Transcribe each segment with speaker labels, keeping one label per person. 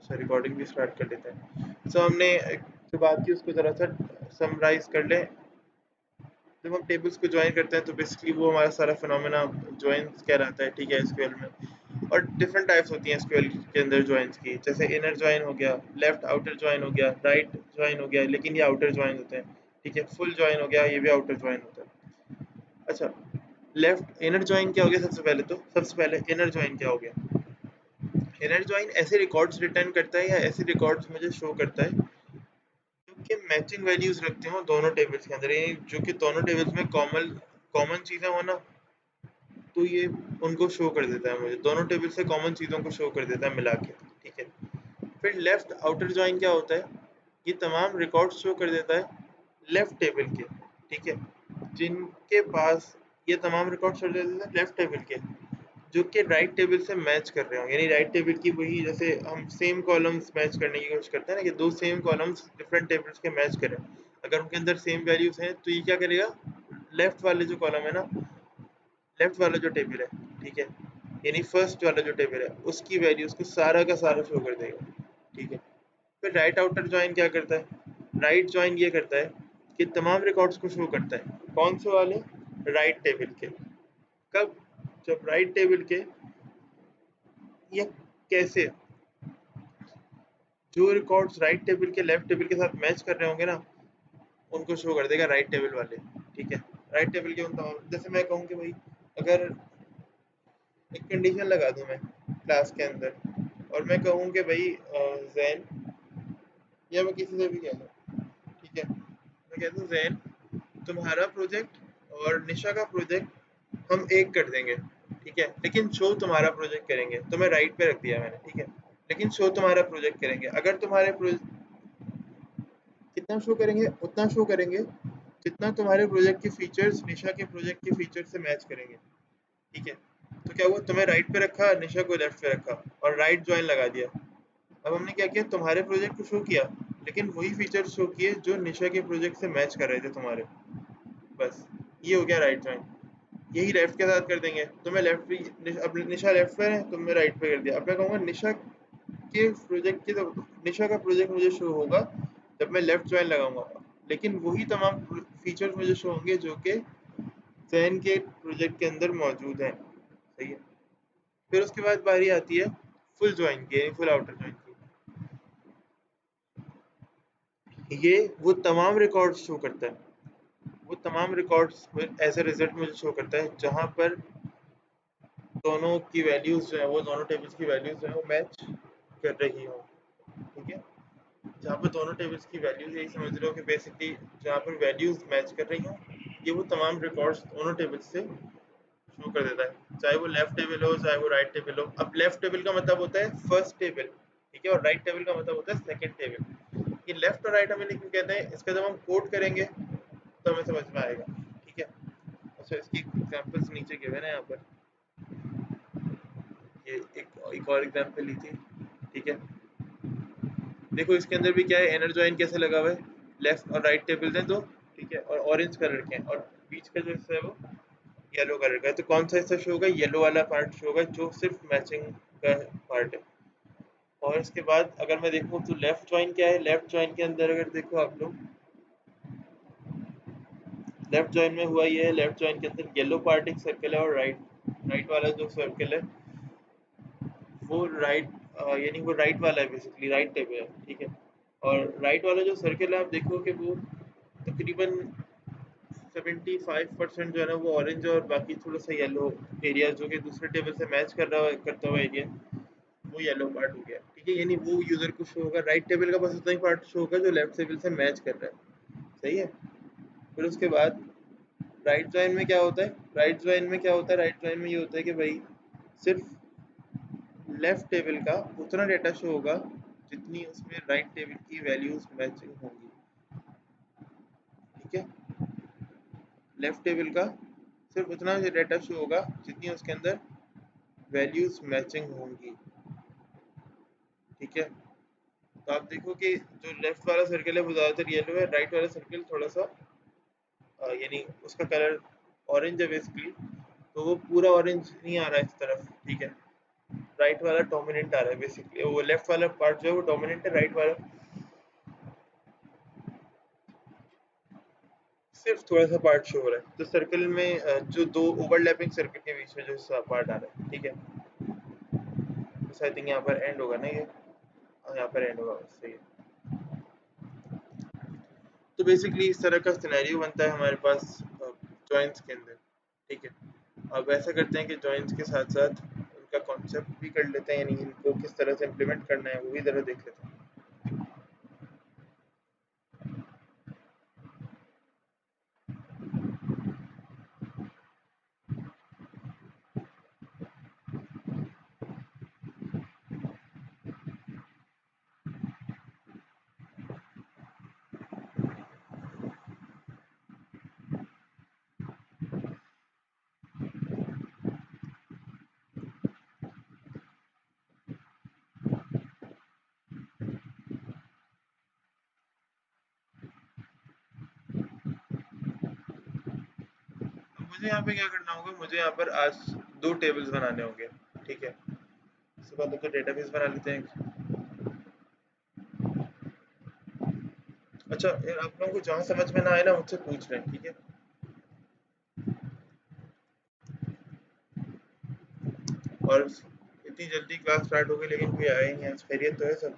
Speaker 1: अच्छा रिकॉर्डिंग भी स्टार्ट कर लेते हैं। सो हमने जो बात की उसको ज़रा सा समराइज़ कर लें। जब हम टेबल्स को जॉइन करते हैं तो बेसिकली वो हमारा सारा फिनोमेना जॉइंस कहलाता है, ठीक है, एसक्यूएल में। और डिफरेंट टाइप्स होती हैं एसक्यूएल के अंदर जॉइंस की, जैसे इनर जॉइन हो गया, लेफ्ट आउटर जॉइन हो गया, राइट जॉइन हो गया, लेकिन ये आउटर जॉइन होते हैं, ठीक है। फुल जॉइन हो गया, ये भी आउटर जॉइन होता है। अच्छा, लेफ्ट इनर जॉइन क्या हो गया? सबसे पहले इनर जॉइन क्या हो गया? इनर जॉइन ऐसे रिकॉर्ड्स रिटर्न करता है या ऐसे रिकॉर्ड्स मुझे शो करता है जो कि मैचिंग वैल्यूज रखते हो दोनों टेबल्स के अंदर, यानी जो कि दोनों टेबल्स में कॉमन कॉमन चीजें हो ना, तो ये उनको शो कर देता है मुझे, दोनों टेबल से कॉमन चीज़ों को शो कर देता है मिला के, ठीक है। फिर लेफ्ट आउटर जॉइन क्या होता है? ये तमाम रिकॉर्ड्स शो कर देता है लेफ्ट टेबल के, ठीक है, जिनके पास ये तमाम रिकॉर्ड शो कर देता है लेफ्ट टेबल के जो कि राइट टेबल से मैच कर रहे हो, यानी राइट टेबल की वही, जैसे हम सेम कॉलम्स मैच करने की कोशिश करते हैं ना, कि दो सेम कॉलम्स डिफरेंट टेबल्स के मैच करें, अगर उनके अंदर सेम वैल्यूज हैं तो ये क्या करेगा, लेफ्ट वाले जो कॉलम है ना, लेफ्ट वाला जो टेबल है, ठीक है, यानी फर्स्ट वाला जो टेबल है उसकी वैल्यूज को सारा का सारा शो कर देगा, ठीक है। फिर राइट आउटर ज्वाइन क्या करता है? राइट ज्वाइन ये करता है कि तमाम रिकॉर्ड्स को शो करता है, कौन से वाले? राइट टेबल के। कब? जब राइट टेबल के, ये कैसे? जो रिकॉर्ड्स राइट टेबल के लेफ्ट टेबल के साथ मैच कर रहे होंगे ना, उनको शो कर देगा राइट टेबल वाले, ठीक है। राइट टेबल के उन तमाम, जैसे मैं कहूँ कि भाई अगर एक कंडीशन लगा दूं मैं क्लास के अंदर, और मैं कहूँ कि भाई जैन, या मैं किसी से भी कह दूँ, ठीक है, मैं कहता हूँ जैन तुम्हारा प्रोजेक्ट और निशा का प्रोजेक्ट हम एक कर देंगे, ठीक है, लेकिन शो तुम्हारा प्रोजेक्ट करेंगे, तो मैं राइट पे रख दिया मैंने, ठीक है, लेकिन शो तुम्हारा प्रोजेक्ट करेंगे। अगर तुम्हारे कितना शो करेंगे? उतना शो करेंगे जितना तुम्हारे प्रोजेक्ट की फीचर्स निशा के प्रोजेक्ट के फीचर से मैच करेंगे, ठीक है। तो क्या हुआ, तुम्हें राइट पे रखा, निशा को लेफ्ट पे रखा, और राइट ज्वाइन लगा दिया। अब हमने क्या किया, तुम्हारे प्रोजेक्ट को शो किया, लेकिन वही फीचर शो किए जो निशा के प्रोजेक्ट से मैच कर रहे थे तुम्हारे, बस ये हो गया राइट ज्वाइन। यही लेफ्ट के साथ कर देंगे, तुम्हें लेफ्ट पे, अब निशा लेफ्ट पे है, तुमने राइट पे कर दिया। अब मैं कहूँगा निशा के प्रोजेक्ट की, तो निशा का प्रोजेक्ट मुझे शो होगा जब मैं लेफ्ट ज्वाइन लगाऊंगा, लेकिन वही तमाम फीचर्स मुझे शो होंगे जो कि जैन के प्रोजेक्ट के अंदर मौजूद हैं, सही है। फिर उसके बाद बारी आती है फुल ज्वाइन की, यानी फुल आउटर ज्वाइन की। ये वो तमाम रिकॉर्ड्स शो करता है, वो तमाम रिकॉर्ड्स एज ए रिजल्ट मुझे शो करता है जहां पर दोनों की वैल्यूज जो है, वो दोनों टेबल्स की वैल्यूज जो है वो मैच कर रही हो, ठीक है। जहाँ पर दोनों टेबल्स की वैल्यूज, यही समझ लो कि बेसिकली जहाँ पर वैल्यूज मैच कर रही हो, ये वो तमाम रिकॉर्ड्स दोनों टेबल्स से शो कर देता है, चाहे वो लेफ्ट टेबल हो चाहे वो राइट टेबल हो। अब लेफ्ट टेबल का मतलब होता है फर्स्ट टेबल, ठीक है, और राइट टेबल का मतलब होता है सेकंड टेबल। ये लेफ्ट और राइट हमें लेकिन कहते हैं, इसका जब हम कोड करेंगे तो हमें समझ में आएगा, ठीक है। अच्छा, इसकी एग्जांपल्स नीचे गिवन है यहाँ पर, ये एक और एग्जांपल ली थी, ठीक है। देखो इसके अंदर भी क्या है, इनर जॉइन कैसे लगा हुआ है, लेफ्ट और राइट टेबल हैं दो, ठीक है, और ऑरेंज कलर के हैं, और बीच का जो हिस्सा है वो येलो कलर का है। तो कौन सा हिस्सा शो होगा? येलो वाला पार्ट शो होगा जो सिर्फ मैचिंग का पार्ट है। और इसके बाद अगर मैं देखूँ तो लेफ्ट जॉइन क्या है, लेफ्ट जॉइन के अंदर अगर देखो आप लोग, लेफ्ट जॉइन में हुआ ये है, लेफ्ट जॉइन के अंदर येलो पार्ट एक सर्कल है, और राइट राइट वाला जो सर्कल है वो राइट, यानी वो राइट वाला है, बेसिकली राइट टेबल है, ठीक है। और राइट वाला जो सर्कल है आप देखो कि वो तकरीबन 75% जो है ना वो ऑरेंज है, और बाकी थोड़ा सा येलो एरिया जो कि दूसरे टेबल से मैच कर रहा है, करता हुआ एरिया, वो येलो पार्ट हो गया, ठीक है। यानी वो यूजर को शो होगा, राइट टेबल का बस उतना ही पार्ट शो होगा जो लेफ्ट टेबल से मैच कर रहा है, सही है। फिर उसके बाद राइट ज्वाइन में क्या होता है, राइट ज्वाइन में क्या होता है, राइट ज्वाइन में ये होता है कि भाई सिर्फ लेफ्ट टेबल का उतना डेटा शो होगा जितनी उसमें राइट टेबल की वैल्यूज मैचिंग होंगी, ठीक है। लेफ्ट टेबल का सिर्फ उतना डेटा शो होगा जितनी उसके अंदर वैल्यूज मैचिंग होंगी, ठीक है। तो आप देखो कि जो लेफ्ट वाला सर्कल है वो ज़्यादातर येलो है, राइट वाला सर्कल थोड़ा सा यानी उसका कलर ऑरेंज है बेसिकली, तो वो पूरा ऑरेंज नहीं आ रहा है इस तरफ, ठीक है। राइट वाला डोमिनेंट आ रहा है बेसिकली, वो लेफ्ट वाला पार्ट जो है वो डोमिनेंट है, राइट वाला सिर्फ थोड़ा सा पार्ट शो हो रहा है। तो सर्कल में जो दो ओवरलैपिंग सर्कल के बीच में जो पार्ट आ रहा है, ठीक है, तो आई थिंक यहाँ पर एंड होगा ना ये, हाँ, यहाँ पर एंड होगा, सही है। तो बेसिकली इस तरह का सिनेरियो बनता है हमारे पास जॉइंट्स के अंदर, ठीक है। अब ऐसा करते हैं कि जॉइंट्स के साथ साथ उनका कॉन्सेप्ट भी कर लेते हैं, यानी इनको किस तरह से इम्प्लीमेंट करना है वो भी ज़रा देख लेते हैं। तो मुझे यहाँ पे क्या करना होगा, मुझे यहाँ पर आज दो टेबल्स बनाने होंगे, ठीक है। उसके बाद तो डेटाबेस बना लेते हैं। अच्छा यार, आप लोगों को जहाँ समझ में ना आए ना मुझसे पूछ रहे हैं, ठीक है। और इतनी जल्दी क्लास स्टार्ट हो गई लेकिन कोई आया ही नहीं आज, खैरियत तो है सब?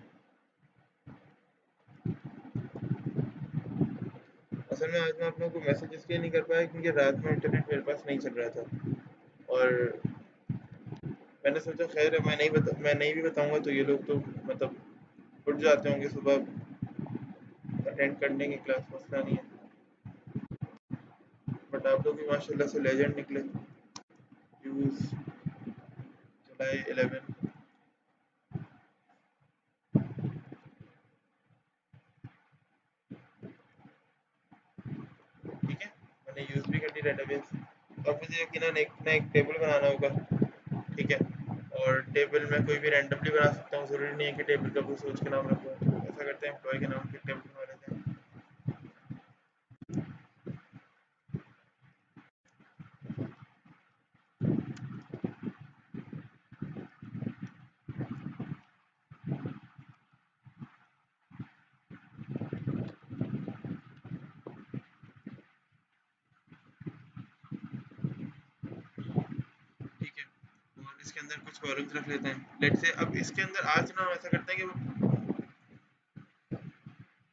Speaker 1: असल में आज मैं आप लोगों को मैसेज इसलिए नहीं कर पाया क्योंकि रात में इंटरनेट मेरे पास नहीं चल रहा था, और मैंने सोचा खैर है, मैं नहीं भी बताऊंगा तो ये लोग तो मतलब उठ जाते होंगे सुबह, अटेंड कर लेंगे क्लास, मसला नहीं है। बट आप लोग भी माशाल्लाह से लेजेंड निकले। यूज जुलाई 11, ठीक है, मैंने यूज भी कर ली डेटाबेस। अब मुझे यकीनन एक ना एक टेबल बनाना होगा, ठीक है। और टेबल में कोई भी रैंडमली बना सकता हूँ, ज़रूरी नहीं है कि टेबल का कोई सोच के नाम रखो। ऐसा करते हैं एम्प्लॉय के नाम की टेबल बना लेते हैं। ठीक है, और इसके अंदर कुछ कॉलम्स रख लेते हैं, लेट से। अब इसके अंदर आज ना हम ऐसा करते हैं कि वो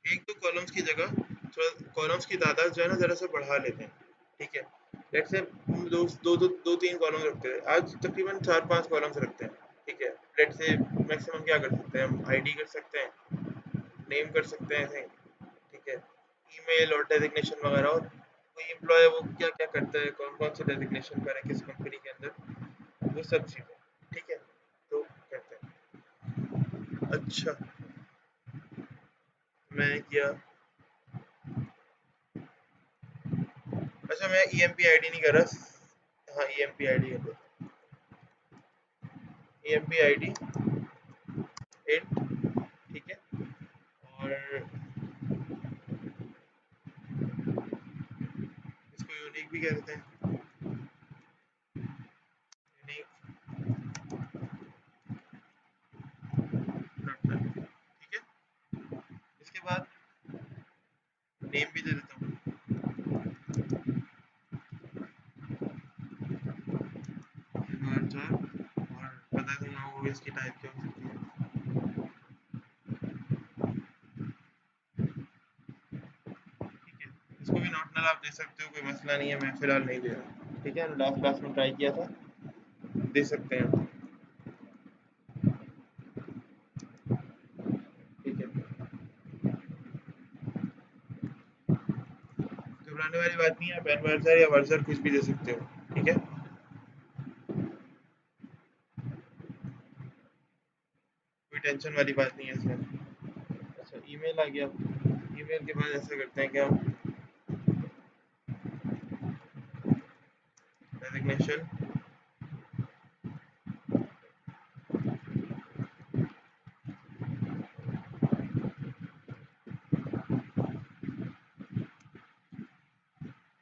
Speaker 1: एक दो कॉलम्स की जगह थोड़ा कॉलम्स की तादाद जो है ना ज़रा सा बढ़ा लेते हैं, ठीक है। लेट से दो दो दो दो तीन कॉलम रखते हैं, आज तकरीबन 4-5 कॉलम्स रखते हैं, ठीक है। लेट से मैक्सिमम क्या कर सकते हैं हम, आईडी कर सकते हैं, नेम कर सकते हैं ऐसे, ठीक है, ईमेल और डेजिग्नेशन वगैरह, और कोई एम्प्लॉय है वो क्या क्या करता है, कौन कौन से डेजिग्नेशन पर है किस कंपनी के अंदर, वो सब चीज़ें, ठीक है। तो करते हैं। अच्छा, मैं किया। अच्छा, मैं E M P I D नहीं कर रहा, हाँ E M P I D कर दो, E M P I D int, ठीक है। और इसको यूनिक भी कह देते हैं, यूनिक डॉट नेम, ठीक है। इसके बाद नेम भी दे देता हूँ, चार, और बता दूंगा वो इसकी टाइप क्या हो सकती है, ठीक है। इसको भी नॉट नल आप दे सकते हो, कोई मसला नहीं है, मैं फिलहाल नहीं दे रहा, ठीक है। लास्ट क्लास में ट्राई किया था, दे सकते हैं, ठीक है। घबराने वाली बात नहीं है, आप एनवर्सर या वर्सर कुछ भी दे सकते हो, ठीक है, कोई टेंशन वाली बात नहीं है इसमें। अच्छा, ईमेल आ गया। ईमेल के बाद ऐसा करते हैं कि हम डेजिग्नेशन,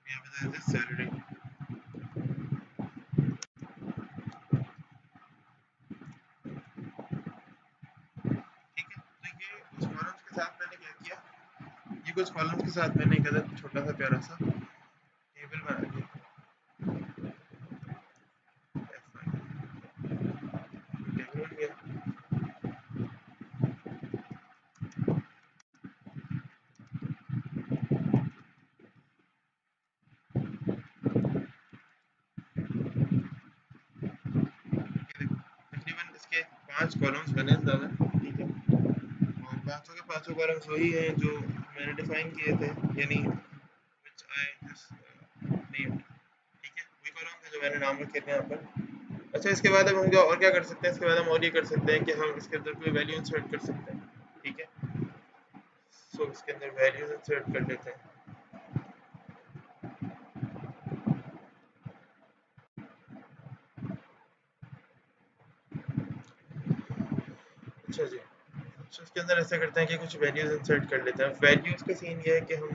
Speaker 1: यहाँ पे दे देते हैं सैलरी, ये कुछ कॉलम्स के साथ मैंने एक अदर छोटा सा प्यारा सा टेबल बना दिया। टेबल बन गया। ये देखो तकरीबन इसके 5 कॉलम्स बने ज़्यादा, ठीक है। और पाँचों के पाँचों कॉलम्स वही हैं जो मैंने डिफाइन किए थे, यानी which I just named, ठीक है। वही कॉलम थे जो मैंने नाम रखे थे यहाँ पर। अच्छा, इसके बाद अब हम क्या कर सकते हैं, इसके बाद हम और ये कर सकते हैं कि हम इसके अंदर कोई वैल्यू इंसर्ट कर सकते हैं, ठीक है। सो इसके अंदर वैल्यूज इंसर्ट कर लेते हैं। अच्छा जी, तो इसके अंदर ऐसा करते हैं कि कुछ वैल्यूज इंसर्ट कर लेते हैं। वैल्यूज का सीन ये है कि हम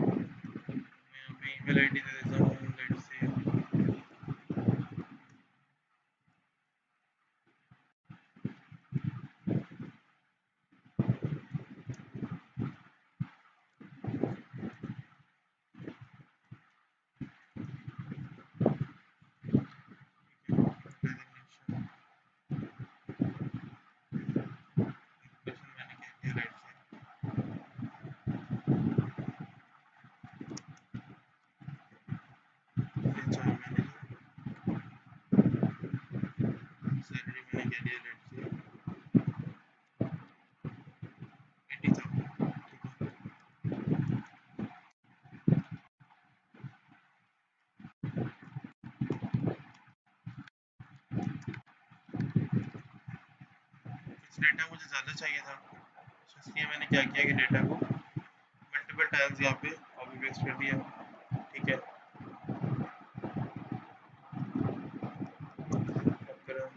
Speaker 1: मैं यहाँ पे ईमेल आईडी दे देता हूँ, लेट्स से मैंने कह दिया let's say HR manager, salary मैंने कह दिया लेट्स से 80,000, ठीक है। इस डेटा मुझे ज़्यादा चाहिए था, तो इसलिए मैंने क्या किया कि डेटा को मल्टीपल टाइम्स यहाँ पे कॉपी पेस्ट कर दिया, ठीक है। अब करें,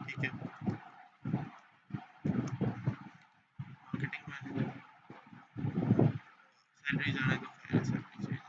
Speaker 1: ठीक है। मार्केटिंग मैनेजर, सैलरी जाने दो, खैर सैलरी चाहिए,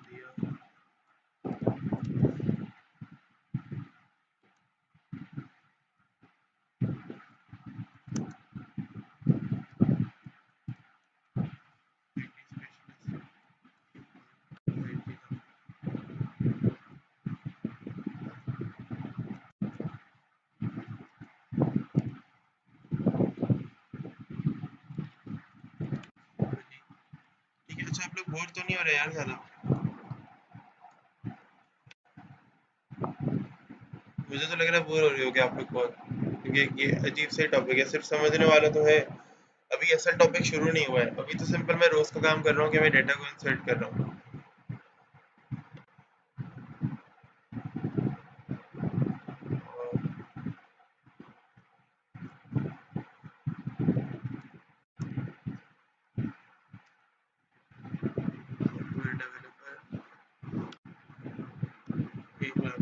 Speaker 1: दिया। आईटी स्पेशलिस्ट, ठीक है। अच्छा, आप लोग बोर तो नहीं हो रहे यार ज़्यादा? मुझे तो लग रहा है बोर हो रही होगी आप लोग बहुत, क्योंकि ये अजीब से टॉपिक है, सिर्फ समझने वाला तो है। अभी असल टॉपिक शुरू नहीं हुआ है, अभी तो सिंपल मैं रोज का काम कर रहा हूँ कि मैं डेटा को इंसर्ट कर रहा हूँ। सॉफ्टवेयर डेवलपर 1 लाख,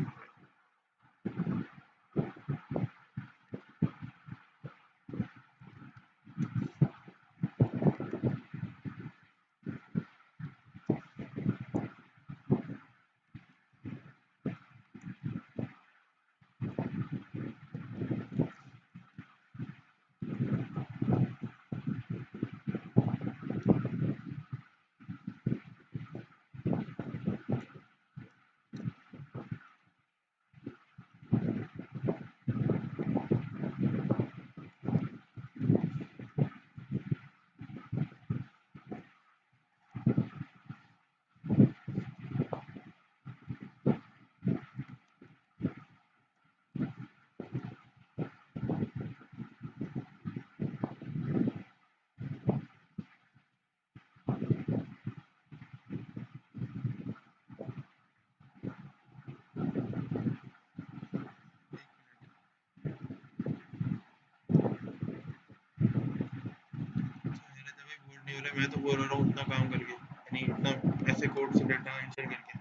Speaker 1: नहीं हो रहा, मैं तो बोल रहा हूँ उतना काम करके, यानी इतना ऐसे कोड से डाटा एंटर करके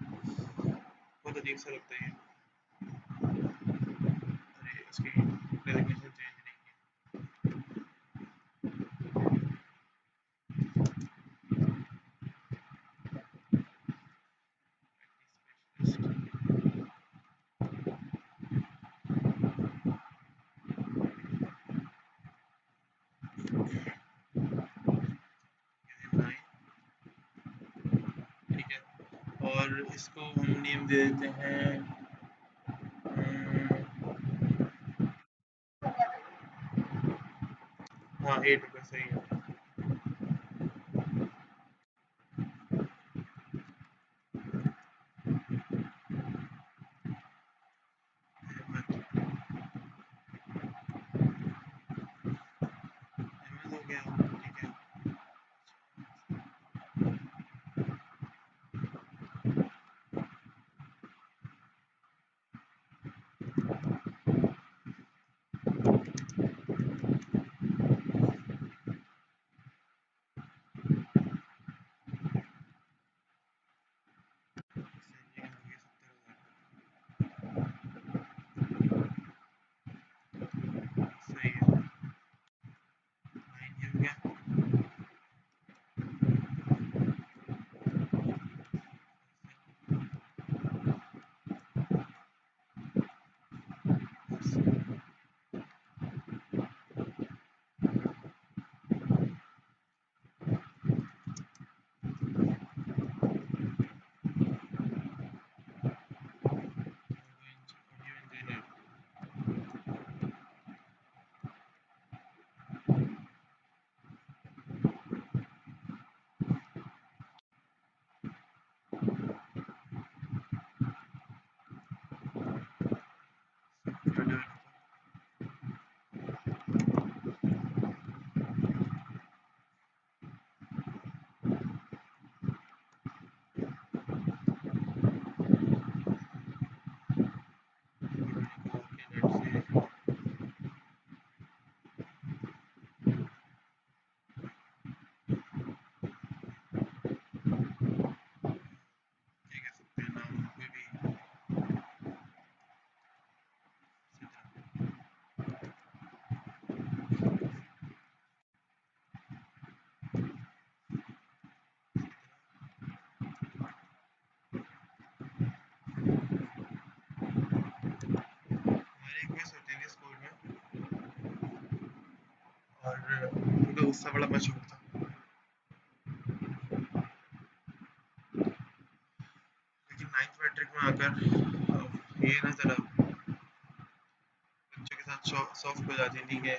Speaker 1: बहुत अजीब सा लगता है ये। अरे इसकी डेजिग्नेशन चेंज नहीं की। ठीक है, और इसको हम नेम दे देते हैं, हाँ 8 रुपये सही है। अहमद, अहमद हो गया, ठीक है। सैलरी हो गई 70,000, सही है। 9 ये हो गया। ऑडियो इंजीनियर, ये कह सकते हैं नाम कोई भी। हमारी एक मिस होती थी स्कूल में, और उनका गुस्सा बड़ा मशहूर था, लेकिन 9th मैट्रिक में आकर ये ना जरा बच्चों के साथ सॉफ्ट हो जाती, ठीक है।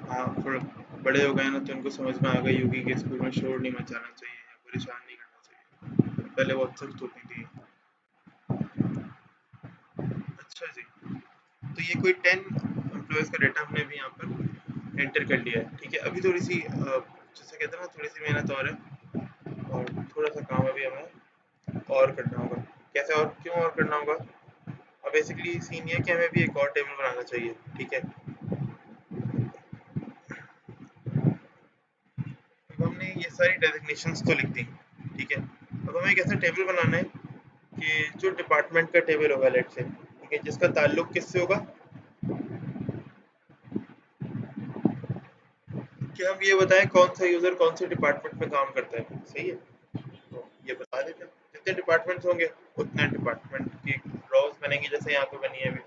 Speaker 1: हाँ थोड़ा बड़े हो गए ना, तो उनको समझ में आ गई होगी कि स्कूल में शोर नहीं मचाना चाहिए या परेशान नहीं करना चाहिए। पहले बहुत सख्त होती थी। अच्छा जी, तो ये कोई 10 एम्प्लॉयज़ का डाटा हमने भी यहाँ पर एंटर कर लिया है, ठीक है। अभी थोड़ी सी जैसे कहते हैं ना, थोड़ी सी मेहनत और है, और थोड़ा सा काम अभी हमें और करना होगा। कैसे और क्यों और करना होगा? अब बेसिकली सीन ये है कि हमें भी एक और टेबल बनाना चाहिए, ठीक है। अब हमने ये सारी डेजिग्नेशंस तो लिख दी, ठीक है। अब हमें एक ऐसा टेबल बनाना है कि जो डिपार्टमेंट का टेबल होगा, लेट से, ठीक है, जिसका ताल्लुक किससे होगा, कि हम ये बताएं कौन सा यूजर कौन से डिपार्टमेंट में काम करता है, सही है। तो ये बता देते हैं, जितने डिपार्टमेंट्स होंगे उतने डिपार्टमेंट की रॉज बनेंगी, जैसे यहाँ पे बनी है अभी,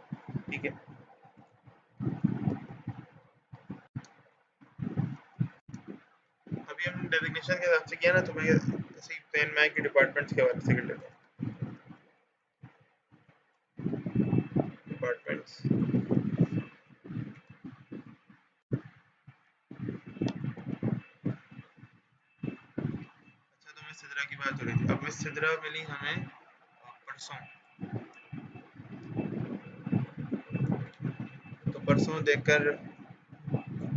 Speaker 1: ठीक है। अभी हम डेजिग्नेशन के हिसाब से किया ना, तो मैं ऐसे ही पेन मैक के डिपार्टमेंट्स के बारे से कर लेता हूँ। डिपार्टमेंट्स, अच्छा, तो मिस सिद्रा की बात हो रही थी। अब मिस सिद्रा मिली हमें परसों, तो परसों देखकर,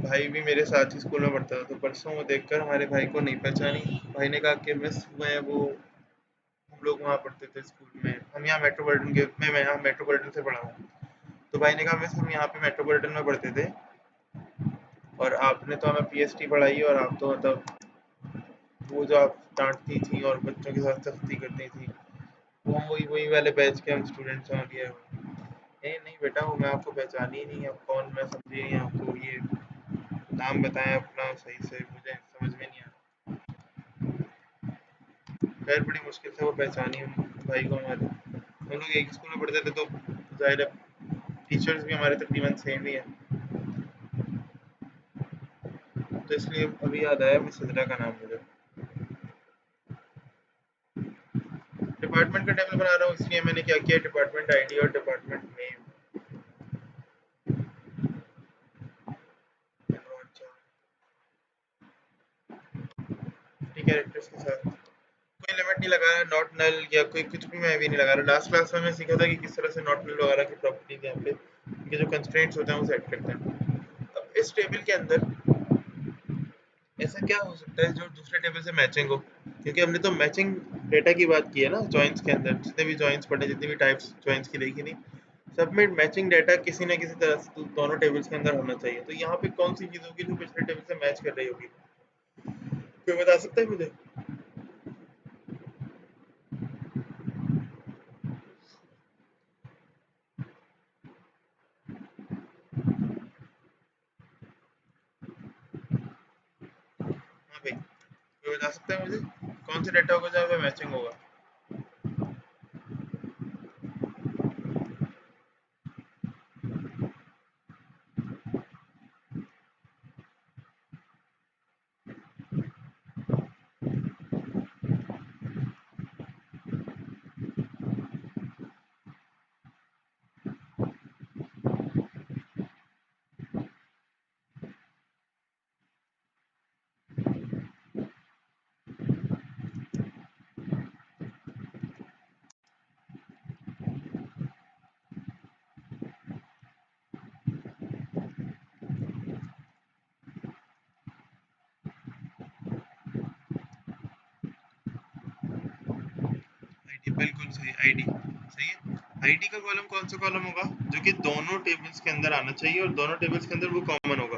Speaker 1: भाई भी मेरे साथ ही स्कूल में पढ़ता था, तो परसों वो देखकर हमारे भाई को नहीं पहचानी। भाई ने कहा कि मिस मैं वो, हम लोग वहाँ पढ़ते थे स्कूल में, हम यहाँ मेट्रोपॉलिटन के, मैं यहाँ मेट्रोपॉलिटन से पढ़ा हूँ। तो भाई ने कहा मिस हम यहाँ पे मेट्रोपॉलिटन में पढ़ते थे, और आपने तो हमें पीएसटी पढ़ाई, और आप तो मतलब वो जो आप डांटती थी और बच्चों के साथ सख्ती करती थी, वो हम वही वही वाले बैच के हम स्टूडेंट्स हैं। और ये नहीं नहीं बेटा, वो मैं आपको पहचानी ही नहीं, अब कौन मैं समझी नहीं आपको, ये नाम बताएं अपना सही से, मुझे समझ में नहीं आया। खैर बड़ी मुश्किल से वो पहचानी उन भाई को हमारे। हम लोग एक स्कूल में पढ़ते थे तो जाहिर है टीचर्स भी हमारे तकरीबन सेम ही है, तो इसलिए अभी याद आया मिस सिद्रा का नाम मुझे। डिपार्टमेंट का टेबल बना रहा हूँ, इसलिए मैंने क्या किया, डिपार्टमेंट आईडी और डिपार्टमेंट नेम, कैरेक्टर्स के साथ। कोई लिमिट नहीं लगा रहा, नॉट नल या कोई कुछ भी मैं भी नहीं लगा रहा। लास्ट क्लास में मैं सीखा था कि किस तरह से नॉट नल वगैरह की प्रॉपर्टीज यहाँ पे इनके जो कंस्ट्रेंट्स होते हैं वो सेट करते हैं। अब इस टेबल के अंदर ऐसा क्या हो सकता है जो दूसरे टेबल से मैचिंग हो, क्योंकि हमने तो मैचिंग डेटा की बात की है ना जॉइंस के अंदर, जितने भी जॉइंस पढ़े, जितनी भी टाइप्स जॉइंस की देखी थी, सब में मैचिंग डाटा किसी ना किसी तरह से दोनों टेबल्स के अंदर होना चाहिए। तो यहाँ पे कौन सी चीज होगी जो पिछले टेबल से मैच कर रही होगी, कोई बता सकता है मुझे? हाँ भाई, कोई बता सकता है मुझे कौन सा डाटा होगा जहाँ पे मैचिंग होगा? आईडी, बिल्कुल सही, आईडी सही है। आईडी का कॉलम कौन सा कॉलम होगा जो कि दोनों टेबल्स के अंदर आना चाहिए और दोनों टेबल्स के अंदर वो कॉमन होगा?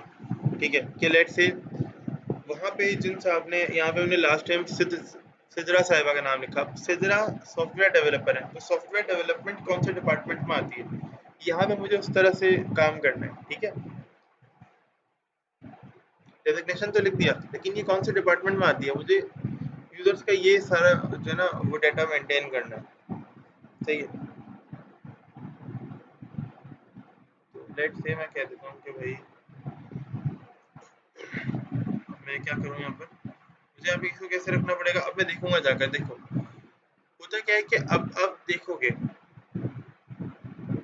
Speaker 1: ठीक है, कि लेट से वहां पे जिन साहब ने, यहाँ पे हमने लास्ट टाइम सिद्रा साहिबा का नाम लिखा। अब सिद्रा सॉफ्टवेयर डेवलपर है, तो सॉफ्टवेयर डेवलपमेंट कौन से डिपार्टमेंट में आती है, यहाँ पे मुझे उस तरह से काम करना है। ठीक है, डेजिग्नेशन तो लिख दिया, लेकिन ये कौन से डिपार्टमेंट में आती है, मुझे यूजर्स का ये सारा जो है ना वो डाटा मेंटेन करना है। सही है, तो लेट से मैं कह देता हूँ कि भाई मैं क्या करूँ यहाँ पर, मुझे अभी इसको कैसे रखना पड़ेगा, अब मैं देखूंगा जाकर। देखो होता क्या है कि अब देखोगे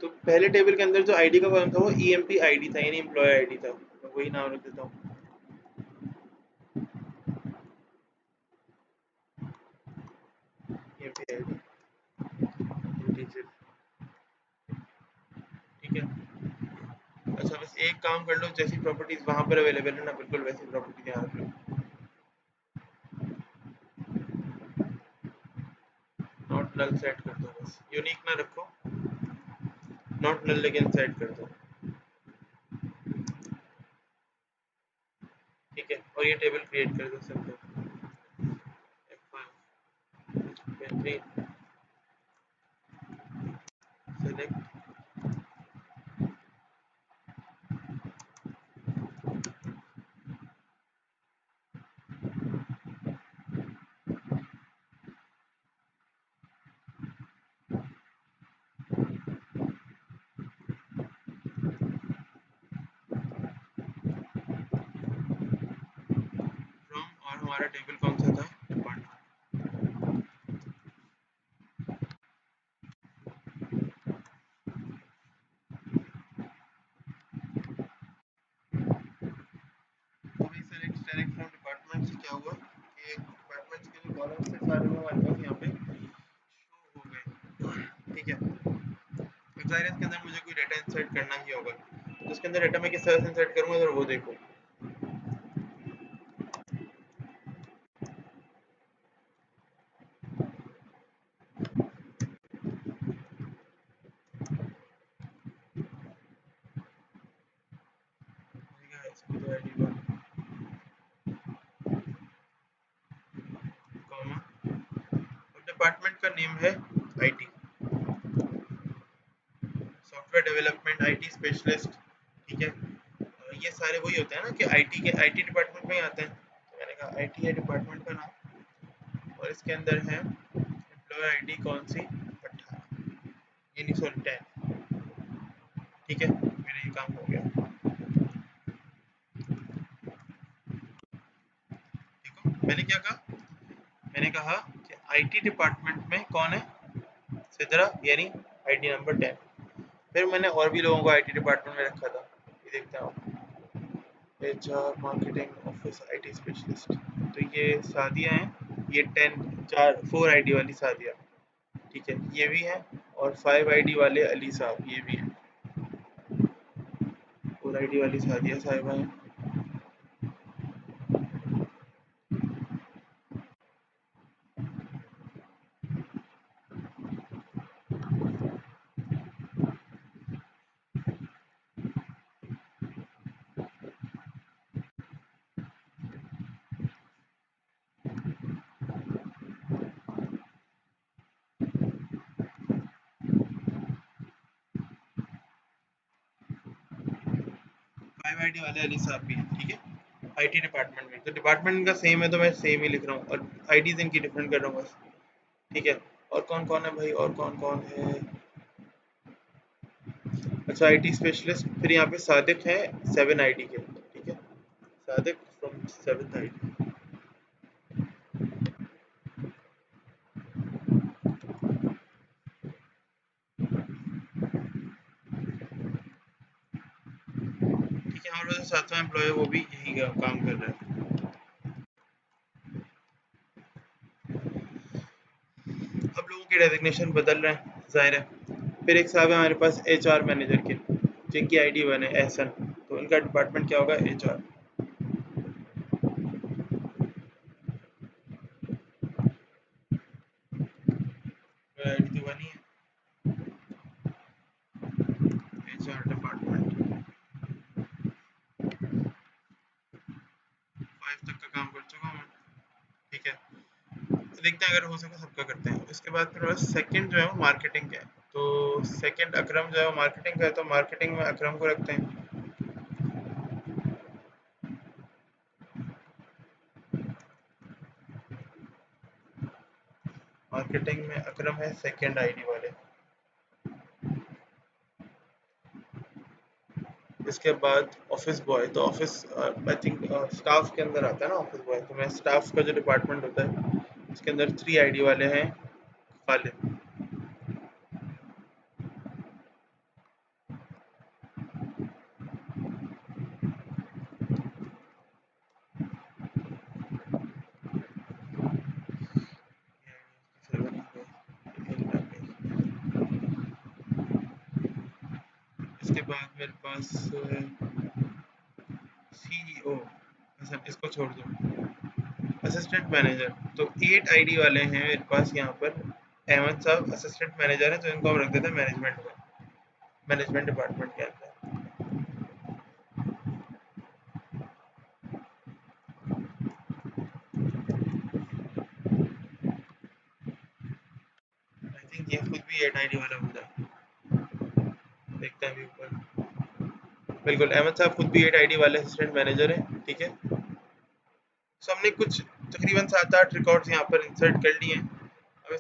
Speaker 1: तो पहले टेबल के अंदर जो आईडी का कॉलम था वो ईएमपी आईडी था, यानी एम्प्लॉय आईडी था। मैं वही नाम रख देता हूँ, ईएमपी आईडी इंटीजर। ठीक है, अच्छा बस एक काम कर लो, जैसी प्रॉपर्टीज वहां पर अवेलेबल है ना, बिल्कुल वैसी प्रॉपर्टी यहाँ रख लो। नॉट नल सेट कर दो, बस यूनिक ना रखो, नॉट नल लेकिन सेट कर दो। ठीक है, और ये टेबल क्रिएट कर दो सिंपल, F5 बेहतरीन। सेलेक्ट, फ्रॉम, और हमारा टेबल कौन सा था, डिपार्टमेंट। तो भाई सेलेक्ट सेलेक्ट फ्रॉम डिपार्टमेंट से क्या हुआ कि डिपार्टमेंट्स के जो कॉलम्स थे सारे वो हमारे पास यहाँ पे शो हो गए। ठीक है, अब ज़ाहिर है इसके अंदर मुझे कोई डाटा इंसर्ट करना ही होगा, तो उसके अंदर डाटा मैं किस तरह से इंसर्ट करूँगा जरा वो देखो। ठीक है, इसको तो आईडी डिपार्टमेंट का नेम है IT, software development IT specialist, ठीक है। ये सारे वही होते हैं ना कि आईटी के आईटी डिपार्टमेंट में ही आते हैं। तो मैंने कहा आईटी है डिपार्टमेंट का नाम, और इसके अंदर है एम्प्लॉय आईडी कौन सी, 18, ये नहीं सॉरी 10, ठीक है। मेरा ये काम हो गया। देखो मैंने क्या कहा, मैंने कहा कि आईटी डिपार्टमेंट में कौन है, सिद्रा, यानी आईडी नंबर 10। फिर मैंने और भी लोगों को आईटी डिपार्टमेंट में रखा था, ये देखते हैं आप, HR marketing office IT specialist. तो ये सादिया हैं, ये 10 चार 4 आईडी वाली सादिया, ठीक है, ये भी है। और 5 आईडी वाले अली साहब, ये भी हैं। 4 आईडी वाली सादिया साहिबा हैं। 5 आईडी वाले अली साहब भी हैं, ठीक है, आईटी डिपार्टमेंट में। तो डिपार्टमेंट इनका सेम है तो मैं सेम ही लिख रहा हूँ, और आईडीज इनकी डिफरेंट कर रहा हूँ बस, ठीक है। और कौन कौन है भाई, और कौन कौन है, अच्छा आईटी स्पेशलिस्ट, फिर यहाँ पे सादिक है 7 आईडी के, ठीक है, सादिक फ्रॉम 7th आईडी। ठीक है, हमारे पास 7वां एम्प्लॉय वो भी यही का काम कर रहा है। अब लोगों के डेजिग्नेशन बदल रहे हैं, जाहिर है। फिर एक साहब है हमारे पास एचआर मैनेजर के, जिनकी आईडी 1 है, एहसन। तो इनका डिपार्टमेंट क्या होगा, एचआर। आईडी तो 1 ही है, एचआर डिपार्टमेंट। 5 तक का काम कर चुका हूँ मैं, ठीक है। तो देखते हैं, अगर हो सके सबका करते हैं। इसके बाद फिर बस सेकंड जो है वो मार्केटिंग का है। तो सेकंड अकरम जो है वो मार्केटिंग का है, तो मार्केटिंग में अकरम को रखते हैं। मार्केटिंग में अकरम है सेकंड आईडी वाले। इसके बाद ऑफिस बॉय, तो ऑफिस आई थिंक स्टाफ के अंदर आता है ना ऑफिस बॉय, तो मैं स्टाफ का जो डिपार्टमेंट होता है उसके अंदर 3 आईडी वाले हैं, खालिद। इसके बाद मेरे पास सीईओ, अच्छा इसको छोड़ दो, असिस्टेंट मैनेजर। तो 8 आईडी वाले हैं मेरे पास यहाँ पर। अहमद साहब असिस्टेंट मैनेजर हैं, तो इनको हम रख देते हैं मैनेजमेंट में, मैनेजमेंट डिपार्टमेंट के अंदर। आई थिंक ये खुद भी 8 आईडी वाला बंदा है, देखते हैं अभी ऊपर। बिल्कुल, अहमद साहब खुद भी 8 आईडी वाले असिस्टेंट मैनेजर हैं, ठीक है। सो हमने कुछ तकरीबन 7-8 रिकॉर्ड्स यहाँ पर इंसर्ट कर लिए हैं। अब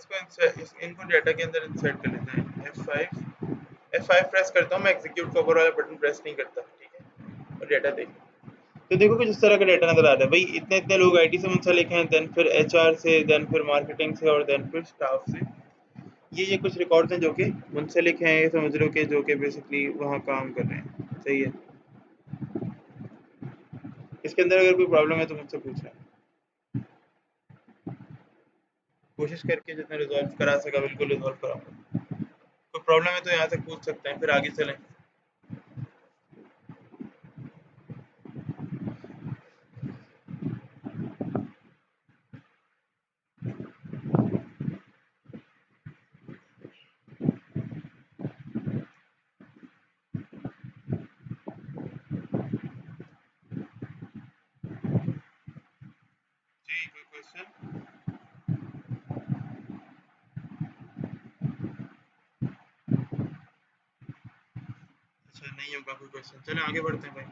Speaker 1: इनको डाटा के अंदर इंसर्ट कर लेते हैं। F5 प्रेस करता हूँ मैं, एग्जीक्यूट का ऊपर वाला बटन प्रेस नहीं करता, ठीक है। और डाटा देखो, तो देखो कुछ इस तरह का डाटा नजर आ रहा है भाई। इतने इतने लोग आईटी से मुंसलिक हैं, देन फिर एचआर से, देन फिर मार्केटिंग से, और देन फिर स्टाफ से। ये कुछ रिकॉर्ड्स हैं जो कि मुंसलिक हैं, ये समझ लो कि जो कि बेसिकली वहाँ काम कर रहे हैं, सही है। इसके अंदर अगर कोई प्रॉब्लम है तो मुझसे पूछ लें, कोशिश करके जितना रिजॉल्व करा सका बिल्कुल रिजॉल्व कराऊंगा। कोई प्रॉब्लम है तो यहाँ से पूछ सकते हैं, फिर आगे चलें। जी कोई क्वेश्चन? होगा कोई क्वेश्चन। चलो आगे बढ़ते हैं भाई।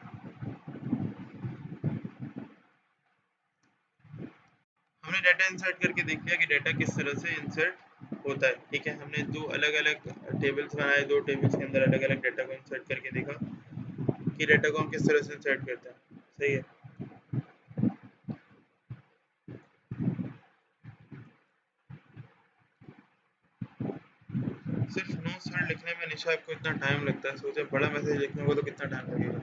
Speaker 1: हमने डाटा इंसर्ट करके देख लिया कि डाटा किस तरह से इंसर्ट होता है। ठीक है, हमने दो अलग अलग टेबल्स बनाए, दो टेबल्स के अंदर अलग अलग डाटा को इंसर्ट करके देखा कि डाटा को हम किस तरह से इंसर्ट करते हैं। सही है। सिर्फ नोट्स वर्ड लिखने में निशा आपको इतना टाइम लगता है, सोचे बड़ा मैसेज लिखने को तो कितना टाइम लगेगा।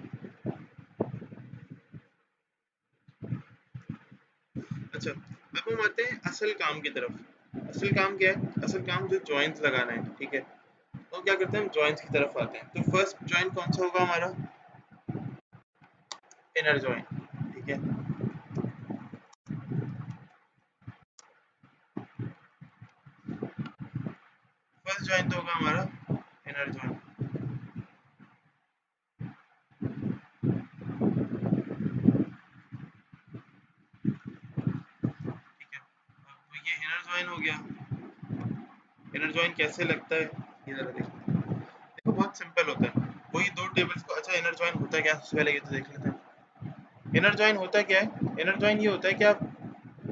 Speaker 1: अच्छा, अब हम आते हैं असल काम की तरफ। असल काम क्या है? असल काम जो जॉइंट्स लगाना है। ठीक है, तो क्या करते हैं हम जॉइंट्स की तरफ आते हैं। तो फर्स्ट जॉइंट कौन सा होगा हमारा? Inner joint. ठीक है, फर्स्ट जॉइंट तो होगा हमारा इनर जॉइंट। ठीक है, अब ये इनर जॉइन हो गया। इनर जॉइन कैसे लगता है ये जरा देखो। देखो बहुत सिंपल होता है, वही दो टेबल्स को। अच्छा, इनर जॉइन होता है क्या, सबसे पहले ये तो देख लेते हैं। इनर जॉइन होता है क्या है? इनर जॉइन ये होता है कि आप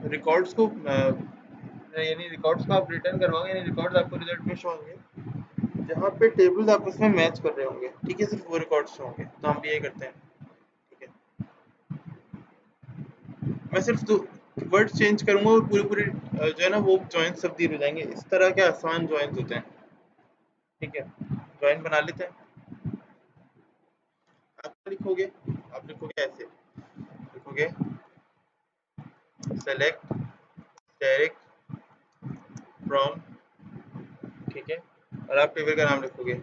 Speaker 1: रिकॉर्ड्स को यानी रिकॉर्ड्स को आप रिटर्न करवाओगे, यानी रिकॉर्ड्स आपको रिजल्ट में शो होंगे जहाँ पे टेबल्स आपस में मैच कर रहे होंगे। ठीक है, सिर्फ वो रिकॉर्ड्स शो होंगे, तो हम भी यही करते हैं। ठीक है, मैं सिर्फ दो वर्ड चेंज करूंगा और पूरे पूरे जो है ना वो जॉइंट तब्दील हो जाएंगे। इस तरह के आसान जॉइंट होते हैं। ठीक है, जॉइंट बना लेते हैं। आप लिखोगे, आप लिखोगे ऐसे, लिखोगे सेलेक्ट डायरेक्ट फ्रॉम। ठीक है, और आप टेबल का नाम लिखोगे।